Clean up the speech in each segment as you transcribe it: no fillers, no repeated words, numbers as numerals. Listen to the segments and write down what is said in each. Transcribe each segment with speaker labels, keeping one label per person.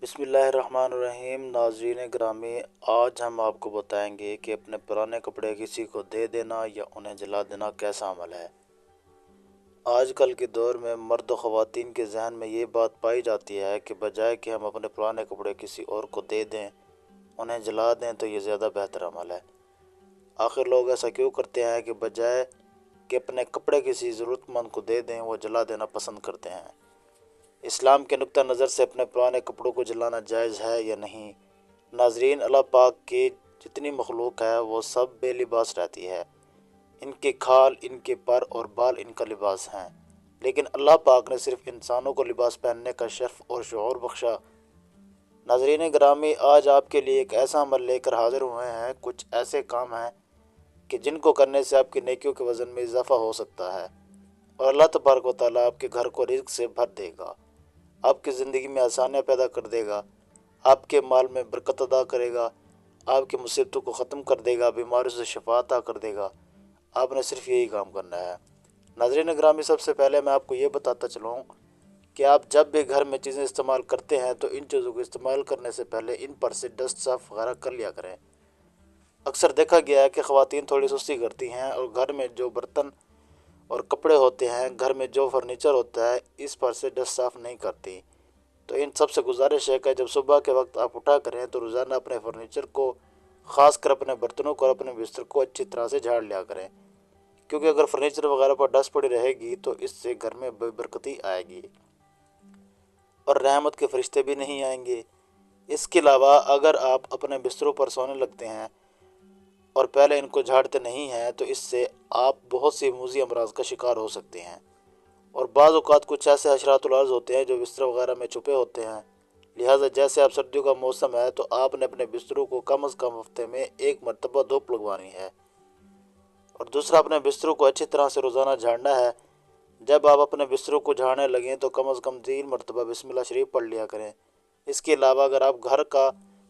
Speaker 1: بسم اللہ الرحمن الرحیم۔ ناظرین گرامی، آج ہم آپ کو بتائیں گے کہ اپنے پرانے کپڑے کسی کو دے دینا یا انہیں جلا دینا کیسا عمل ہے۔ آج کل کے دور میں مرد و خواتین کے ذہن میں یہ بات پائی جاتی ہے کہ بجائے کہ ہم اپنے پرانے کپڑے کسی اور کو دے دیں، انہیں جلا دیں تو یہ زیادہ بہتر عمل ہے۔ آخر لوگ ایسا کیوں کرتے ہیں کہ بجائے کہ اپنے کپڑے کسی ضرورت مند کو دے دیں، وہ جلا دینا پسند کرتے ہیں؟ اسلام کے نقطہ نظر سے اپنے پرانے کپڑوں کو جلانا جائز ہے یا نہیں؟ ناظرین، اللہ پاک کی جتنی مخلوق ہے وہ سب بے لباس رہتی ہے۔ ان کے کھال، ان کے پر اور بال ان کا لباس ہیں، لیکن اللہ پاک نے صرف انسانوں کو لباس پہننے کا شرف اور شعور بخشا۔ ناظرین گرامی، آج آپ کے لیے ایک ایسا عمل لے کر حاضر ہوئے ہیں، کچھ ایسے کام ہیں کہ جن کو کرنے سے آپ کی نیکیوں کے وزن میں اضافہ ہو سکتا ہے اور اللہ تبارک و تعالیٰ آپ کے گھر کو رزق سے بھر دے گا، آپ کی زندگی میں آسانیاں پیدا کر دے گا، آپ کے مال میں برکت عطا کرے گا، آپ کی مصیبتوں کو ختم کر دے گا، بیماریوں سے شفا عطا کر دے گا۔ آپ نے صرف یہی کام کرنا ہے۔ ناظرین گرامی، سب سے پہلے میں آپ کو یہ بتاتا چلوں کہ آپ جب بھی گھر میں چیزیں استعمال کرتے ہیں تو ان چیزوں کو استعمال کرنے سے پہلے ان پر سے ڈسٹ صاف وغیرہ کر لیا کریں۔ اکثر دیکھا گیا ہے کہ خواتین تھوڑی سستی کرتی ہیں اور گھر میں جو برتن اور کپڑے ہوتے ہیں، گھر میں جو فرنیچر ہوتا ہے، اس پر سے ڈسٹ صاف نہیں کرتی۔ تو ان سب سے گزارش ہے کہ جب صبح کے وقت آپ اٹھا کریں تو روزانہ اپنے فرنیچر کو، خاص کر اپنے برتنوں کو اور اپنے بستر کو اچھی طرح سے جھاڑ لیا کریں، کیونکہ اگر فرنیچر وغیرہ پر ڈسٹ پڑی رہے گی تو اس سے گھر میں بے برکتی آئے گی اور رحمت کے فرشتے بھی نہیں آئیں گے۔ اس کے علاوہ اگر آپ اپنے بستروں پر سونے لگتے ہیں اور پہلے ان کو جھاڑتے نہیں ہیں تو اس سے آپ بہت سی موذی امراض کا شکار ہو سکتے ہیں، اور بعض اوقات کچھ ایسے حشرات الارض ہوتے ہیں جو بستر وغیرہ میں چھپے ہوتے ہیں۔ لہٰذا جیسے اب سردیوں کا موسم ہے تو آپ نے اپنے بستروں کو کم از کم ہفتے میں ایک مرتبہ دھوپ لگوانی ہے، اور دوسرا اپنے بستروں کو اچھی طرح سے روزانہ جھاڑنا ہے۔ جب آپ اپنے بستروں کو جھاڑنے لگیں تو کم از کم 3 مرتبہ بسم اللہ شریف پڑھ لیا کریں۔ اس کے علاوہ اگر آپ گھر کا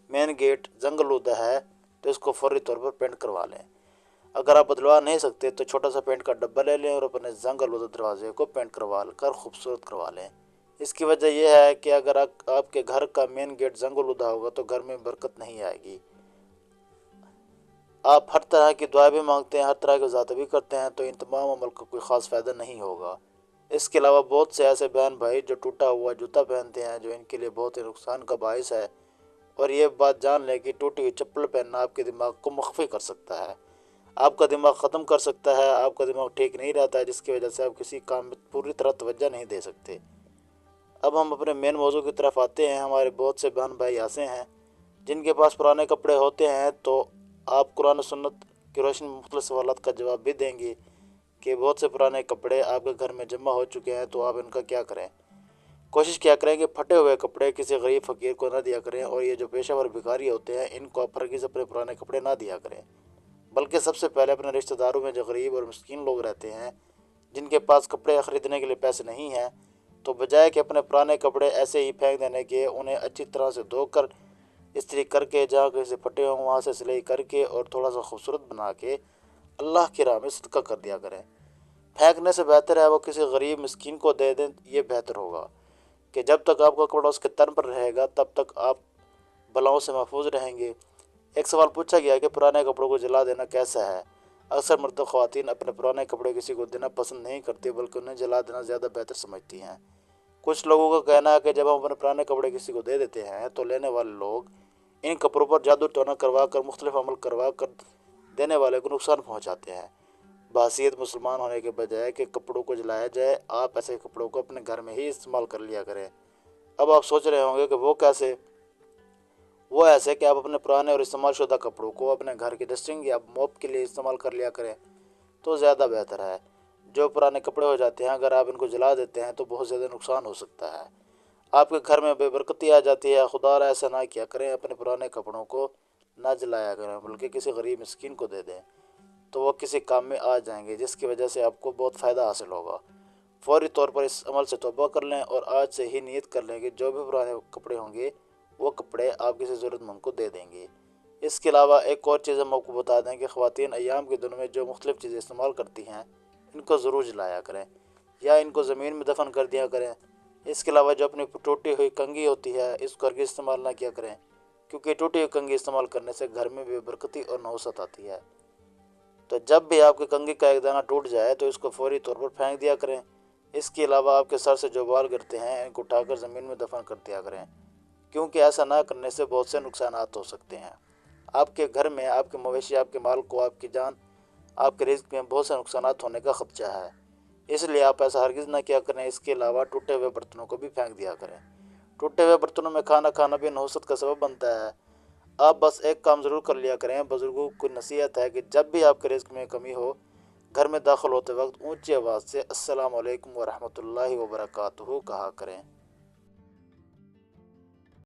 Speaker 1: مین گیٹ زنگ آلودہ ہے تو اس کو فوری طور پر پینٹ کروا لیں۔ اگر آپ بدلوا نہیں سکتے تو چھوٹا سا پینٹ کا ڈبہ لے لیں اور اپنے زنگ آلودہ دروازے کو پینٹ کروا کر خوبصورت کروا لیں۔ اس کی وجہ یہ ہے کہ اگر آپ کے گھر کا مین گیٹ زنگ آلودہ ہوگا تو گھر میں برکت نہیں آئے گی۔ آپ ہر طرح کی دعائیں بھی مانگتے ہیں، ہر طرح کی ذات بھی کرتے ہیں، تو ان تمام عمل کا کوئی خاص فائدہ نہیں ہوگا۔ اس کے علاوہ بہت سے ایسے بہن بھائی جو ٹوٹا ہوا جوتا پہنتے ہیں، جو ان کے لیے بہت ہی نقصان کا باعث ہے، اور یہ بات جان لیں کہ ٹوٹی ہوئی چپل پہننا آپ کے دماغ کو مخفی کر سکتا ہے، آپ کا دماغ ختم کر سکتا ہے، آپ کا دماغ ٹھیک نہیں رہتا ہے، جس کی وجہ سے آپ کسی کام میں پوری طرح توجہ نہیں دے سکتے۔ اب ہم اپنے مین موضوع کی طرف آتے ہیں۔ ہمارے بہت سے بہن بھائی ایسے ہیں جن کے پاس پرانے کپڑے ہوتے ہیں، تو آپ قرآن و سنت کی روشنی میں مختلف سوالات کا جواب بھی دیں گے کہ بہت سے پرانے کپڑے آپ کے گھر میں جمع ہو چکے ہیں، تو آپ ان کا کیا کریں۔ کوشش کیا کریں کہ پھٹے ہوئے کپڑے کسی غریب فقیر کو نہ دیا کریں، اور یہ جو پیشہ ور بھکاری ہوتے ہیں ان کو آپ ہرگز اپنے پرانے کپڑے نہ دیا کریں، بلکہ سب سے پہلے اپنے رشتہ داروں میں جو غریب اور مسکین لوگ رہتے ہیں، جن کے پاس کپڑے خریدنے کے لیے پیسے نہیں ہیں، تو بجائے کہ اپنے پرانے کپڑے ایسے ہی پھینک دینے کے، انہیں اچھی طرح سے دھو کر استری کر کے، جہاں کہیں سے پھٹے ہوں وہاں سے سلائی کر کے اور تھوڑا سا خوبصورت بنا کے اللہ کی راہ میں صدقہ کر دیا کریں۔ پھینکنے سے بہتر ہے وہ کسی غریب مسکین کو دے دیں، یہ بہتر ہوگا کہ جب تک آپ کا کپڑا اس کے تن پر رہے گا تب تک آپ بلاؤں سے محفوظ رہیں گے۔ ایک سوال پوچھا گیا کہ پرانے کپڑوں کو جلا دینا کیسا ہے؟ اکثر مرد و خواتین اپنے پرانے کپڑے کسی کو دینا پسند نہیں کرتی، بلکہ انہیں جلا دینا زیادہ بہتر سمجھتی ہیں۔ کچھ لوگوں کا کہنا ہے کہ جب ہم اپنے پرانے کپڑے کسی کو دے دیتے ہیں تو لینے والے لوگ ان کپڑوں پر جادو ٹونا کروا کر، مختلف عمل کروا کر دینے والے کو نقصان پہنچاتے ہیں۔ بحیثیت مسلمان ہونے کے بجائے کہ کپڑوں کو جلایا جائے، آپ ایسے کپڑوں کو اپنے گھر میں ہی استعمال کر لیا کریں۔ اب آپ سوچ رہے ہوں گے کہ وہ کیسے؟ وہ ایسے کہ آپ اپنے پرانے اور استعمال شدہ کپڑوں کو اپنے گھر کی ڈسٹنگ یا موپ کے لیے استعمال کر لیا کریں تو زیادہ بہتر ہے۔ جو پرانے کپڑے ہو جاتے ہیں، اگر آپ ان کو جلا دیتے ہیں تو بہت زیادہ نقصان ہو سکتا ہے، آپ کے گھر میں بے برکتی آ جاتی ہے۔ خدا را ایسا نہ کیا کریں، اپنے پرانے کپڑوں کو نہ جلایا کریں، بلکہ کسی غریب مسکین کو دے دیں، تو وہ کسی کام میں آ جائیں گے، جس کی وجہ سے آپ کو بہت فائدہ حاصل ہوگا۔ فوری طور پر اس عمل سے توبہ کر لیں اور آج سے ہی نیت کر لیں کہ جو بھی پرانے کپڑے ہوں گے وہ کپڑے آپ کسی ضرورت مند کو دے دیں گے۔ اس کے علاوہ ایک اور چیز ہم آپ کو بتا دیں کہ خواتین ایام کے دنوں میں جو مختلف چیزیں استعمال کرتی ہیں ان کو ضرور جلایا کریں، یا ان کو زمین میں دفن کر دیا کریں، اس کے علاوہ جو اپنی ٹوٹی ہوئی کنگھی ہوتی ہے اس کو ہرگز استعمال نہ کیا کریں، کیونکہ ٹوٹی ہوئی کنگھی استعمال کرنے سے گھر میں بے برکتی اور نحوست آتی ہے۔ تو جب بھی آپ کی کنگھی کا ایک دانہ ٹوٹ جائے تو اس کو فوری طور پر پھینک دیا کریں۔ اس کے علاوہ آپ کے سر سے جو بال گرتے ہیں ان کو اٹھا کر زمین میں دفن کر دیا کریں، کیونکہ ایسا نہ کرنے سے بہت سے نقصانات ہو سکتے ہیں۔ آپ کے گھر میں آپ کے مویشی، آپ کے مال کو، آپ کی جان، آپ کے رزق میں بہت سے نقصانات ہونے کا خدشہ ہے، اس لیے آپ ایسا ہرگز نہ کیا کریں۔ اس کے علاوہ ٹوٹے ہوئے برتنوں کو بھی پھینک دیا کریں۔ ٹوٹے ہوئے برتنوں میں کھانا کھانا بھی نحوست کا سبب بنتا ہے۔ آپ بس ایک کام ضرور کر لیا کریں، بزرگوں کو نصیحت ہے کہ جب بھی آپ کے رزق میں کمی ہو، گھر میں داخل ہوتے وقت اونچی آواز سے السلام علیکم ورحمۃ اللہ وبرکاتہ کہا کریں۔